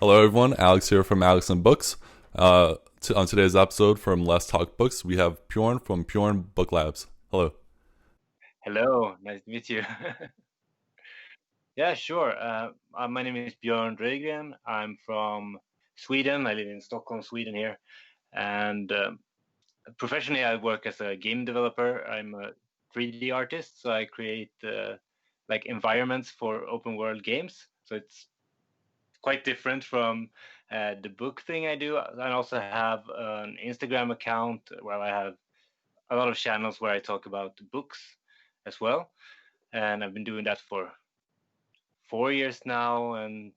Hello, everyone. Alex here from Alex and Books. On today's episode from Let's Talk Books, we have Bjorn from Bjorn Book Labs. Hello. Hello, nice to meet you. Yeah, sure. My name is Bjorn Rögren. I'm from Sweden. I live in Stockholm, Sweden here. And professionally, I work as a game developer. I'm a 3D artist, so I create like environments for open world games. So it's quite different from the book thing I do. I also have an Instagram account where I have a lot of channels where I talk about books as well. And I've been doing that for 4 years now, and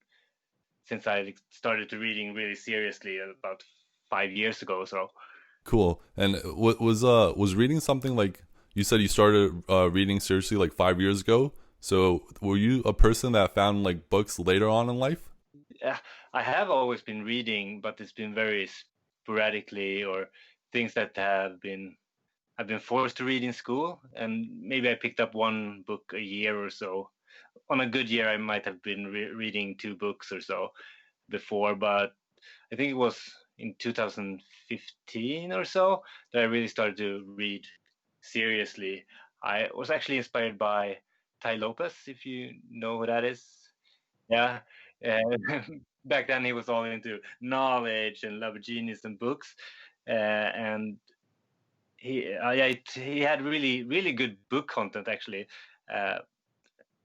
since I started to reading really seriously about 5 years ago. So Cool. And was reading something like you said you started reading seriously like 5 years ago? So were you a person that found like books later on in life? yeah, I have always been reading, but it's been very sporadically, or things that I've been forced to read in school, and maybe I picked up one book a year or so. On a good year, I might have been reading two books or so before, but I think it was in 2015 or so that I really started to read seriously. I was actually inspired by Tai Lopez, if you know who that is. Yeah. Uh, Back then, he was all into knowledge and love of genius and books. And he had really good book content, actually. Uh,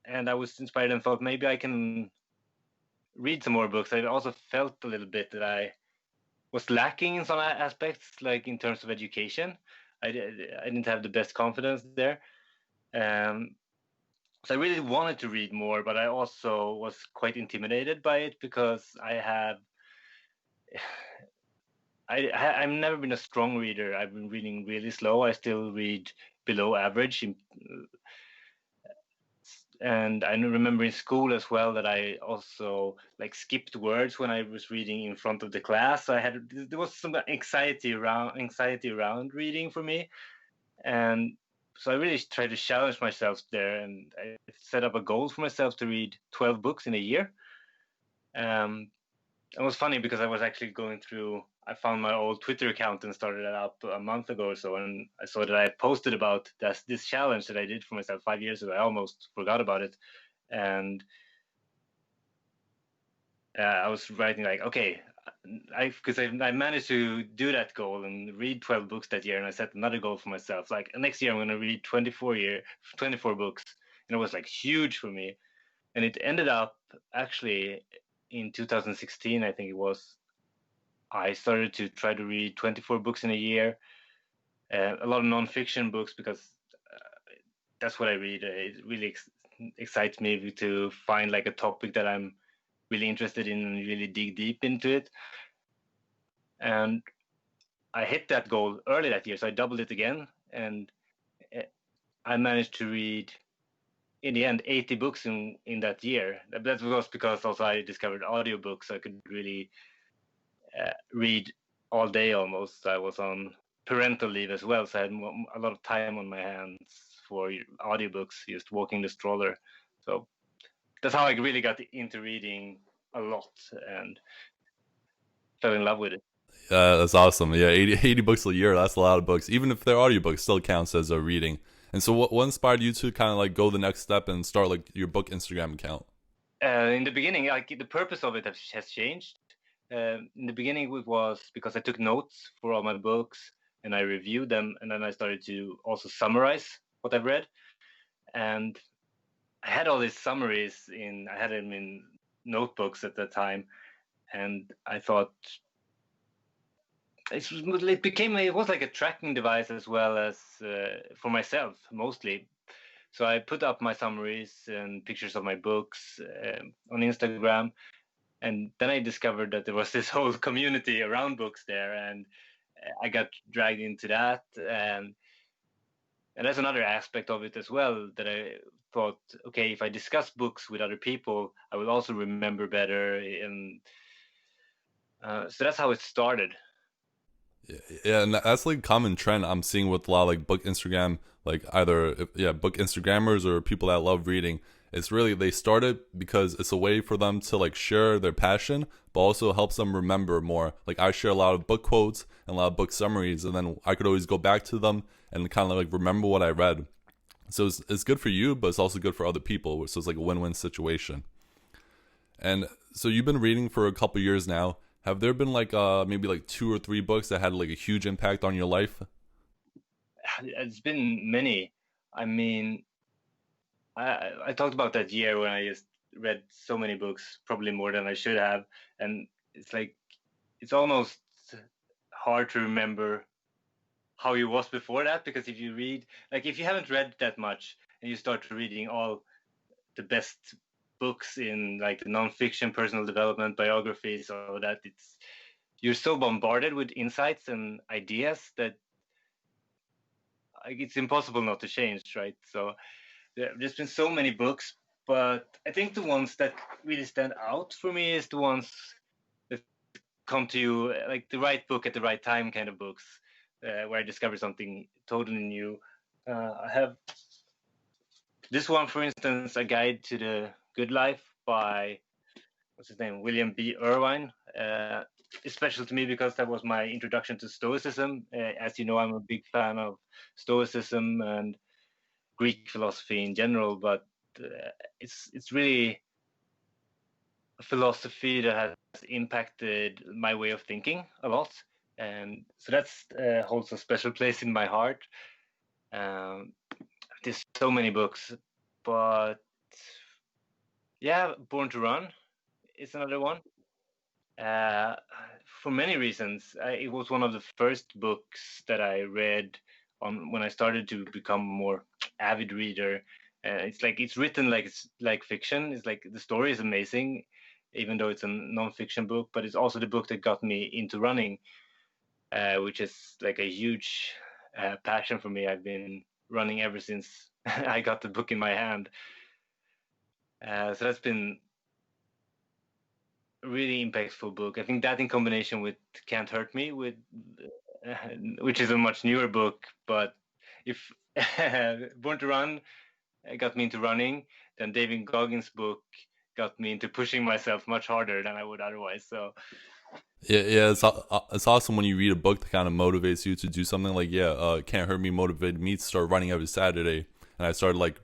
and I was inspired and thought maybe I can read some more books. I also felt a little bit that I was lacking in some aspects, like in terms of education. I didn't have the best confidence there. Um, so I really wanted to read more, but I also was quite intimidated by it because I've never been a strong reader. I've been reading really slow. I still read below average, and I remember in school as well that I also like skipped words when I was reading in front of the class. There was some anxiety around reading for me, and so I really tried to challenge myself there, and I set up a goal for myself to read 12 books in a year. It was funny because I was actually going through. I found my old Twitter account and started it up a month ago or so, and I saw that I posted about this challenge that I did for myself 5 years ago. I almost forgot about it, and I was writing like, okay, I managed to do that goal and read 12 books that year, and I set another goal for myself. Like next year, I'm going to read 24 books, and it was like huge for me. And it ended up actually in 2016, I think it was. I started to try to read 24 books in a year, a lot of nonfiction books because that's what I read. It really excites me to find like a topic that I'm really interested in and really dig deep into it. And I hit that goal early that year, so I doubled it again, and eh, I managed to read in the end 80 books in that year. That was because also I discovered audiobooks, so I could really read all day almost. I was on parental leave as well, so I had a lot of time on my hands for audiobooks, just walking the stroller. So that's how I really got into reading a lot and fell in love with it. That's awesome. Yeah, 80 books a year. That's a lot of books. Even if they're audiobooks, still counts as a reading. And so, what inspired you to kind of like go the next step and start like your book Instagram account? In the beginning, like the purpose of it has changed. In the beginning, it was because I took notes for all my books and I reviewed them, and then I started to also summarize what I've read. And I had all these summaries I had them in notebooks at that time, and I thought it was like a tracking device as well as for myself mostly. So I put up my summaries and pictures of my books on Instagram, and then I discovered that there was this whole community around books there, and I got dragged into that, and that's another aspect of it as well that I thought, okay, if I discuss books with other people, I will also remember better, and so that's how it started. Yeah, and that's like common trend I'm seeing with a lot of like book Instagram, like either yeah book Instagrammers or people that love reading. It's really they started because it's a way for them to like share their passion, but also helps them remember more. Like I share a lot of book quotes and a lot of book summaries, and then I could always go back to them and kind of like remember what I read. So it's good for you, but it's also good for other people. So it's like a win-win situation. And so you've been reading for a couple years now. Have there been like maybe like two or three books that had like a huge impact on your life? It's been many. I mean, I talked about that year when I just read so many books, probably more than I should have, and it's like it's almost hard to remember how you was before that, because if you read, like if you haven't read that much and you start reading all the best books in like the nonfiction, personal development, biographies, all that, you're so bombarded with insights and ideas that like, it's impossible not to change, right? So there's been so many books, but I think the ones that really stand out for me is the ones that come to you like the right book at the right time kind of books, where I discover something totally new. I have this one, for instance, A Guide to the Good Life by what's his name, William B. Irvine. It's special to me because that was my introduction to Stoicism. As you know, I'm a big fan of Stoicism and Greek philosophy in general, but it's really a philosophy that has impacted my way of thinking a lot, and so that's holds a special place in my heart. Um, there's so many books, but yeah, Born to Run is another one. Uh, for many reasons, it was one of the first books that I read on when I started to become a more avid reader. It's like it's written like it's like fiction. It's like the story is amazing, even though it's a non-fiction book. But it's also the book that got me into running, which is like a huge passion for me. I've been running ever since I got the book in my hand. So that's been really impactful book. I think that in combination with Can't Hurt Me, with which is a much newer book, but if Born to Run got me into running, then David Goggins' book got me into pushing myself much harder than I would otherwise. So Yeah, yeah, it's awesome when you read a book that kind of motivates you to do something. Like, yeah, Can't Hurt Me motivated me to start running every Saturday, and I started like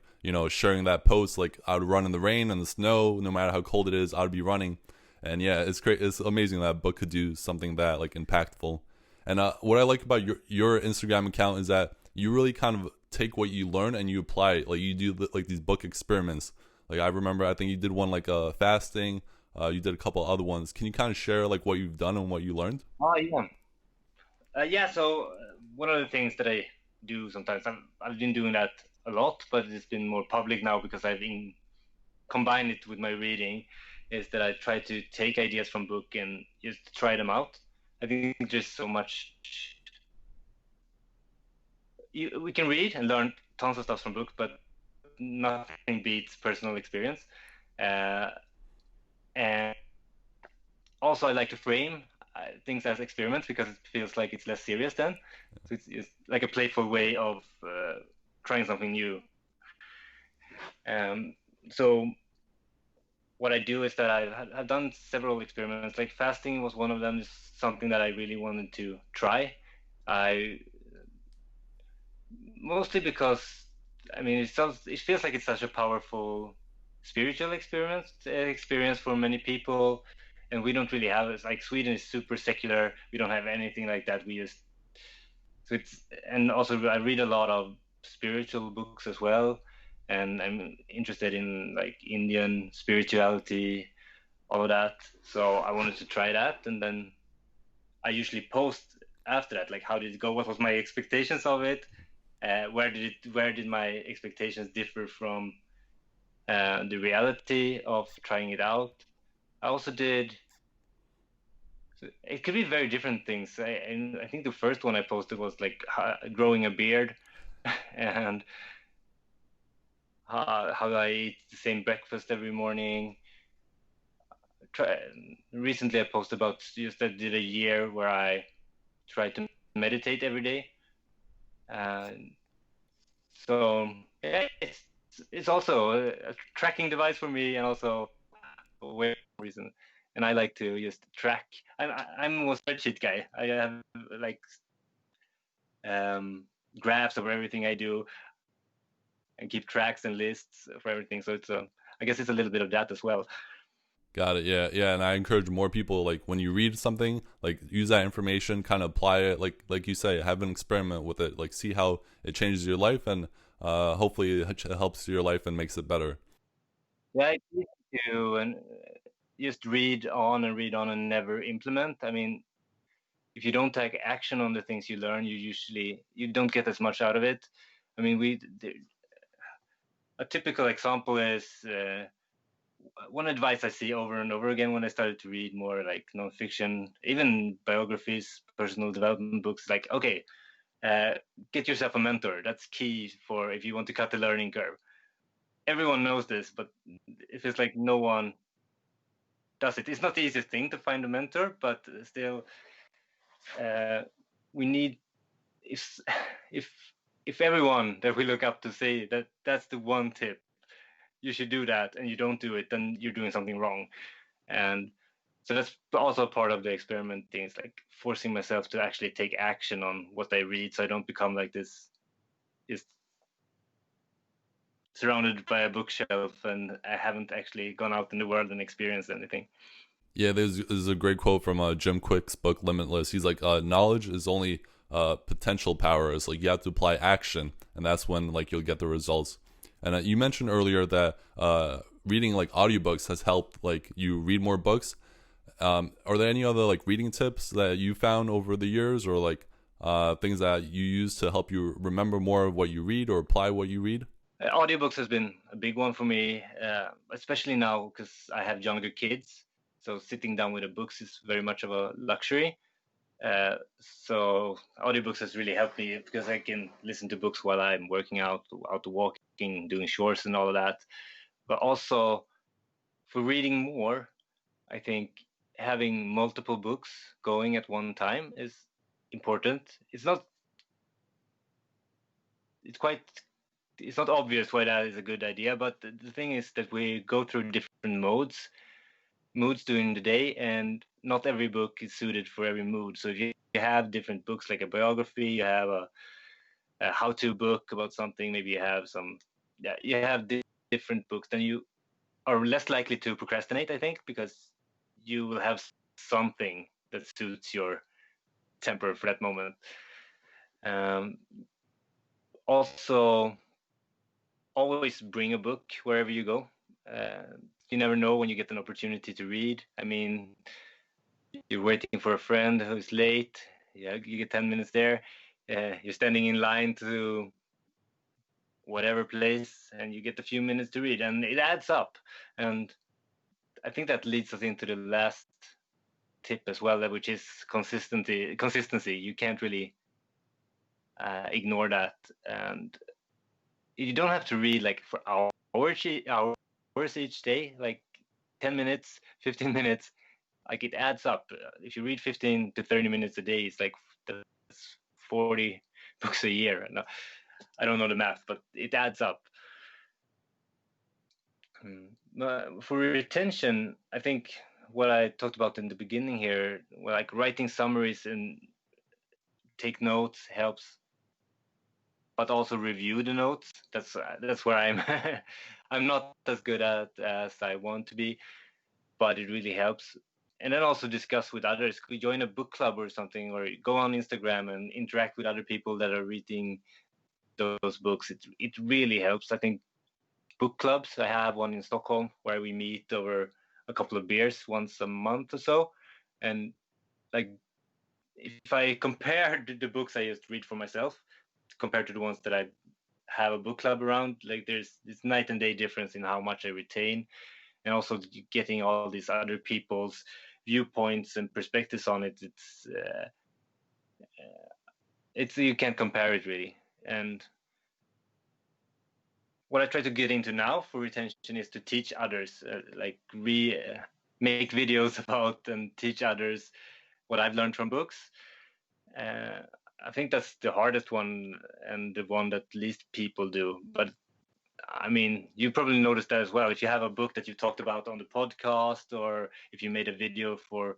sharing that post. Like, I would run in the rain and the snow, no matter how cold it is, I would be running. And yeah, it's great. It's amazing that a book could do something that like impactful. And what I like about your Instagram account is that you really kind of take what you learn and you apply it. Like you do like these book experiments. Like I remember, I think you did one like fasting. You did a couple other ones. Can you kind of share like what you've done and what you learned? oh yeah, yeah. So one of the things that I do sometimes, I've been doing that a lot, but it's been more public now because I've been combine it with my reading, is that I try to take ideas from book and just try them out. I think there's so much we can read and learn tons of stuff from books, but nothing beats personal experience. Uh, and also, I like to frame things as experiments because it feels like it's less serious then. So it's like a playful way of trying something new. Um, so what I do is that I've done several experiments. Like fasting was one of them. Is something that I really wanted to try. I mostly because I mean it feels like it's such a powerful spiritual experience for many people, and we don't really have it. Like Sweden is super secular. We don't have anything like that. We just so it's and also I read a lot of spiritual books as well, and I'm interested in like Indian spirituality, all of that. So I wanted to try that, and then I usually post after that, like how did it go? What was my expectations of it? Where did my expectations differ from the reality of trying it out? I also did. It could be very different things. And I think the first one I posted was like growing a beard, and how I eat the same breakfast every morning. Try, recently, I posted about just I did a year where I tried to meditate every day. And so yeah, it's also a tracking device for me, and also for way more reason. And I like to just track. I'm a spreadsheet guy. I have like um, graphs of everything I do and keep tracks and lists for everything. So it's I guess it's a little bit of that as well. Got it. Yeah, yeah. And I encourage more people, like when you read something, like use that information, kind of apply it, like you say, have an experiment with it, like see how it changes your life, and hopefully it helps your life and makes it better. Yeah, it's easy to and just read on and never implement. I mean, if you don't take action on the things you learn, you don't get as much out of it. I mean, a typical example is one advice I see over and over again when I started to read more like nonfiction, even biographies, personal development books. Like, okay, uh, get yourself a mentor. That's key for if you want to cut the learning curve. Everyone knows this, but it feels like no one does it. It's not the easiest thing to find a mentor, but still, uh, we need if if if everyone that we look up to say that that's the one tip you should do that, and you don't do it, then you're doing something wrong. And so that's also part of the experimenting. It's like forcing myself to actually take action on what I read, so I don't become like this, just surrounded by a bookshelf, and I haven't actually gone out in the world and experienced anything. Yeah, there's a great quote from Jim Quick's book Limitless. He's like, knowledge is only potential power. It's like you have to apply action, and that's when like you'll get the results. And you mentioned earlier that reading like audiobooks has helped like you read more books. Are there any other like reading tips that you found over the years, or like things that you use to help you remember more of what you read or apply what you read? Audiobooks has been a big one for me, especially now because I have younger kids. So sitting down with the books is very much of a luxury. So audiobooks has really helped me because I can listen to books while I'm working out walking, doing chores and all of that. But also for reading more, I think having multiple books going at one time is important. It's quite it's not obvious why that is a good idea, but the thing is that we go through different moods during the day, and not every book is suited for every mood. So if you have different books like a biography, you have a how-to book about something, maybe you have some, yeah, you have different books, then you are less likely to procrastinate, I think, because you will have something that suits your temper for that moment. Um, Also, always bring a book wherever you go. Uh, you never know when you get an opportunity to read. I mean, you're waiting for a friend who's late. Yeah, you get 10 minutes there. You're standing in line to whatever place, and you get a few minutes to read, and it adds up. And I think that leads us into the last tip as well, which is consistency. Consistency. You can't really ignore that, and you don't have to read like for hours each day. Like 10 minutes, 15 minutes, like it adds up. If you read 15 to 30 minutes a day, it's like that's 40 books a year. No, I don't know the math, but it adds up. For retention, I think what I talked about in the beginning here, well, like writing summaries and take notes helps, but also review the notes. That's where I'm I'm not as good at as I want to be, but it really helps. And then also discuss with others. Could join a book club or something, or go on Instagram and interact with other people that are reading those books. It really helps. I think book clubs. I have one in Stockholm where we meet over a couple of beers once a month or so, and like if I compare the books I just read for myself compared to the ones that I have a book club around, like there's this night and day difference in how much I retain, and also getting all these other people's viewpoints and perspectives on it. It's you can't compare it really. And what I try to get into now for retention is to teach others, like make videos about and teach others what I've learned from books. I think that's the hardest one and the one that least people do. But I mean, you probably noticed that as well. If you have a book that you talked about on the podcast, or if you made a video for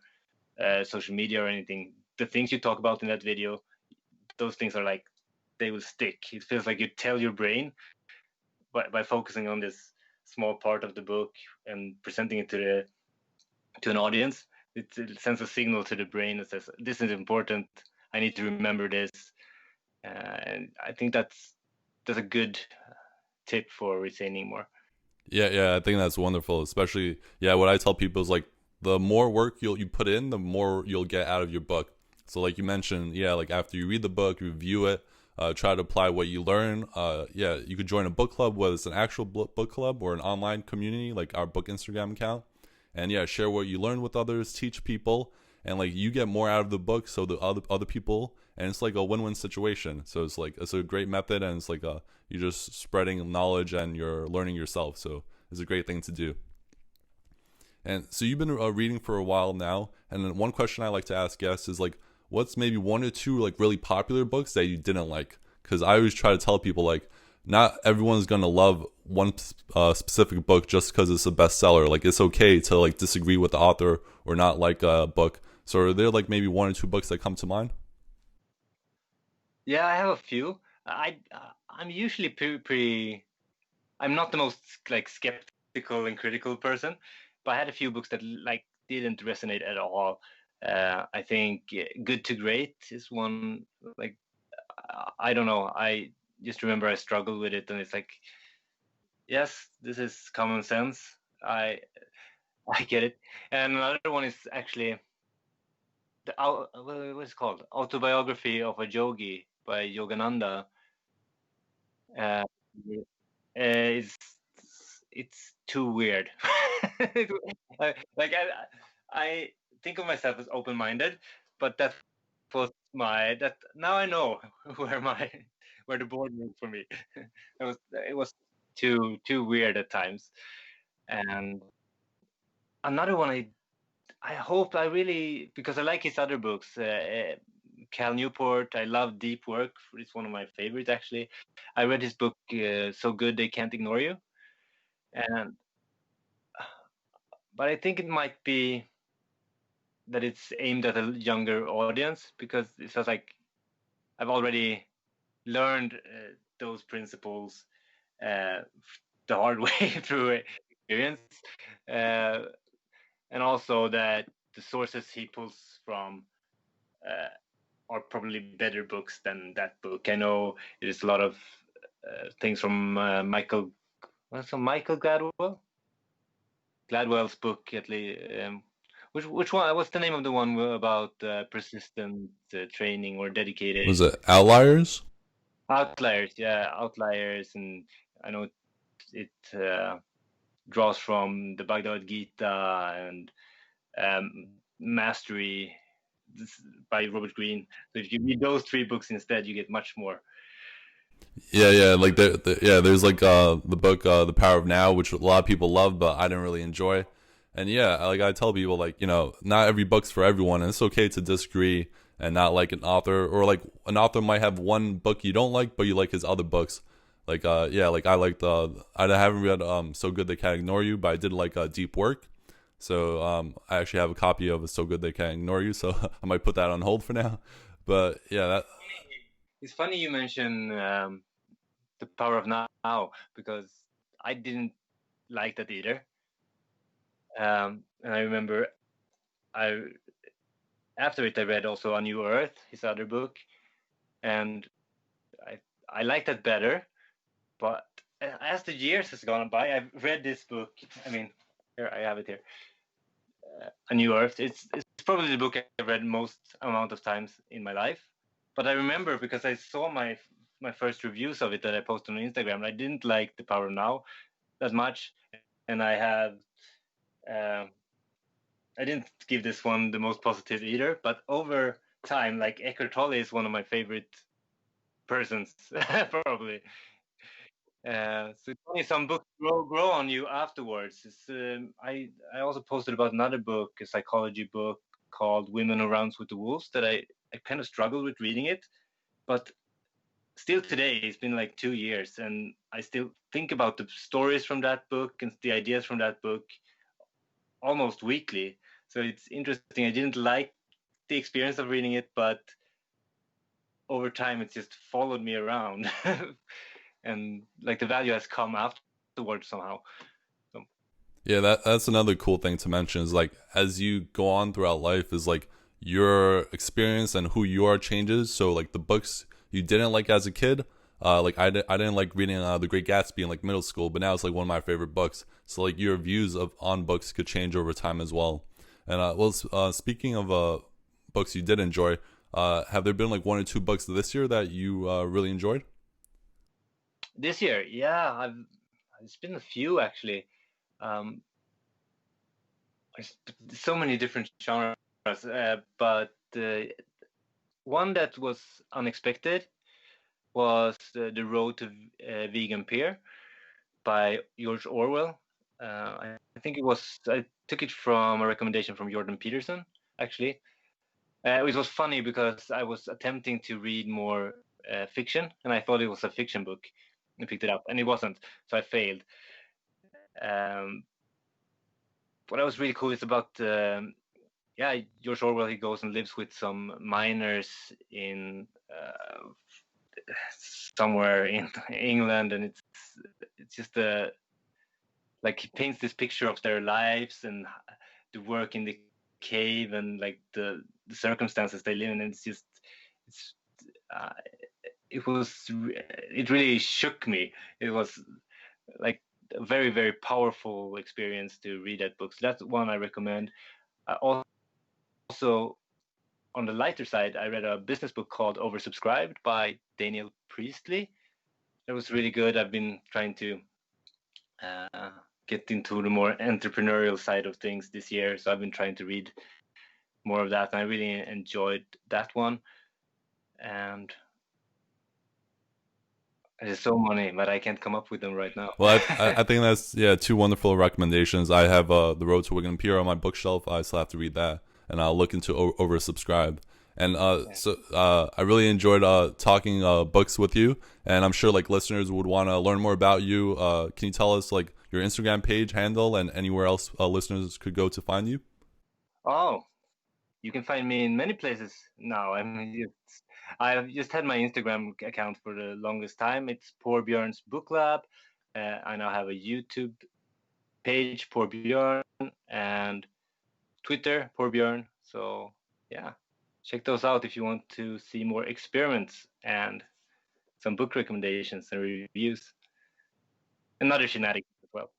social media or anything, the things you talk about in that video, those things are like, they will stick. It feels like you tell your brain by focusing on this small part of the book and presenting it to an audience. It sends a signal to the brain that says, "This is important. I need to remember this." And I think that's a good tip for retaining more. Yeah, I think that's wonderful. Especially, yeah, what I tell people is like the more work you put in, the more you'll get out of your book. So like you mentioned, yeah, like after you read the book, review it, try to apply what you learn. Yeah, you could join a book club, whether it's an actual book club or an online community like our book Instagram account, and yeah, share what you learn with others, teach people, and like you get more out of the book, so the other people, and it's like a win-win situation. So it's like it's a great method, and it's like you're just spreading knowledge and you're learning yourself. So it's a great thing to do. And so you've been reading for a while now, and then one question I like to ask guests is like, what's maybe one or two like really popular books that you didn't like? Because I always try to tell people like, not everyone's gonna love one specific book just because it's a bestseller. Like it's okay to like disagree with the author or not like a book. So are there like maybe one or two books that come to mind? Yeah, I have a few. I'm usually pretty. I'm not the most like skeptical and critical person, but I had a few books that like didn't resonate at all. I think Good to Great is one. Like I don't know. I just remember I struggled with it, and it's like, yes, this is common sense. I I get it. And another one is actually what is it called? Autobiography of a Yogi by Yogananda. Uh, it's it's too weird. Like I think of myself as open-minded, but that was my that now I know where my where the board moved for me. It was too weird at times. And another one I hope I really, because I like his other books. Cal Newport, I love Deep Work. It's one of my favorites actually. I read his book So Good They Can't Ignore You, and but I think it might be that it's aimed at a younger audience because it feels like I've already learned those principles uh, the hard way through experience, uh, and also that the sources he pulls from uh, are probably better books than that book. I know it is a lot of things from Michael Gladwell's book at least. Which one? What's the name of the one about persistent training or dedicated Was it Outliers? outliers? Yeah, outliers, and I know it draws from the Bhagavad Gita and Mastery by Robert Greene. So if you read those three books instead, you get much more. Yeah, like yeah, there's like the book The Power of Now, which a lot of people love, but I didn't really enjoy. And yeah, like I tell people, like not every book's for everyone, and it's okay to disagree and not like an author, or like an author might have one book you don't like, but you like his other books. Like yeah, like I liked I haven't read So Good They Can't Ignore You, but I did like Deep Work. So I actually have a copy of So Good They Can't Ignore You, so I might put that on hold for now. But yeah, that It's funny you mention The Power of Now because I didn't like that either. And I remember I after it I read also A New Earth, his other book, and I I like that better. But as the years has gone by, I've read this book. I mean, here I have it here, A New Earth. It's probably the book I've read most amount of times in my life. But I remember because I saw my first reviews of it that I posted on Instagram. I didn't like The Power of Now that much, and um, I didn't give this one the most positive either. But over time, like Eckhart Tolle is one of my favorite persons, probably. So it's funny, some books grow on you afterwards. I also posted about another book, a psychology book called Women Who Runs with the Wolves, that I kind of struggled with reading it, but still today, it's been like 2 years, and I still think about the stories from that book and the ideas from that book almost weekly. So it's interesting. I didn't like the experience of reading it, but over time, it's just followed me around, and like the value has come afterwards somehow. So, Yeah, that's another cool thing to mention is like as you go on throughout life is like your experience and who you are changes. So like the books you didn't like as a kid, like I didn't like reading The Great Gatsby in like middle school, but now it's like one of my favorite books. So like your views of on books could change over time as well. And speaking of books you did enjoy, have there been like one or two books this year that you really enjoyed? this year, yeah, it's been a few actually. Um, there's so many different genres, but one that was unexpected was The Road to Vegan Peer by George Orwell. I think I took it from a recommendation from Jordan Peterson, actually. It was funny because I was attempting to read more fiction, and I thought it was a fiction book. I picked it up, and it wasn't, so I failed. Um, what was really cool is about yeah, George Orwell. He goes and lives with some miners in somewhere in England, and it's just like he paints this picture of their lives and the work in the cave and like the circumstances they live in. And it's uh, it really shook me. It was like a very very powerful experience to read that book. So that's one I recommend. Also, on the lighter side, I read a business book called Oversubscribed by Daniel Priestley. It was really good. I've been trying to uh, get into the more entrepreneurial side of things this year, so I've been trying to read more of that, and I really enjoyed that one. And there's so many, but I can't come up with them right now. Well, I think that's yeah two wonderful recommendations. I have The Road to Wigan Pier on my bookshelf. I still have to read that, and I'll look into oversubscribe. And Yeah. I really enjoyed talking books with you, and I'm sure like listeners would want to learn more about you. Can you tell us like your Instagram page handle and anywhere else listeners could go to find you? Oh, you can find me in many places now. I mean, I've just had my Instagram account for the longest time. It's Poor Bjorn's Book Lab. I now have a YouTube page, Poor Bjorn, and Twitter, Poor Bjorn. So yeah, check those out if you want to see more experiments and some book recommendations and reviews and other shenanigans as well.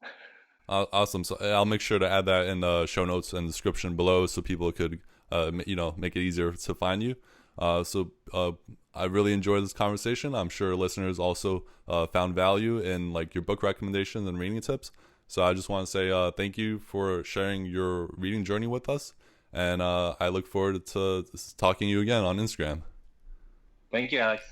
Awesome. So I'll make sure to add that in the show notes and description below so people could, make it easier to find you. I really enjoyed this conversation. I'm sure listeners also found value in like your book recommendations and reading tips. So I just want to say thank you for sharing your reading journey with us, and I look forward to talking to you again on Instagram. Thank you, Alex.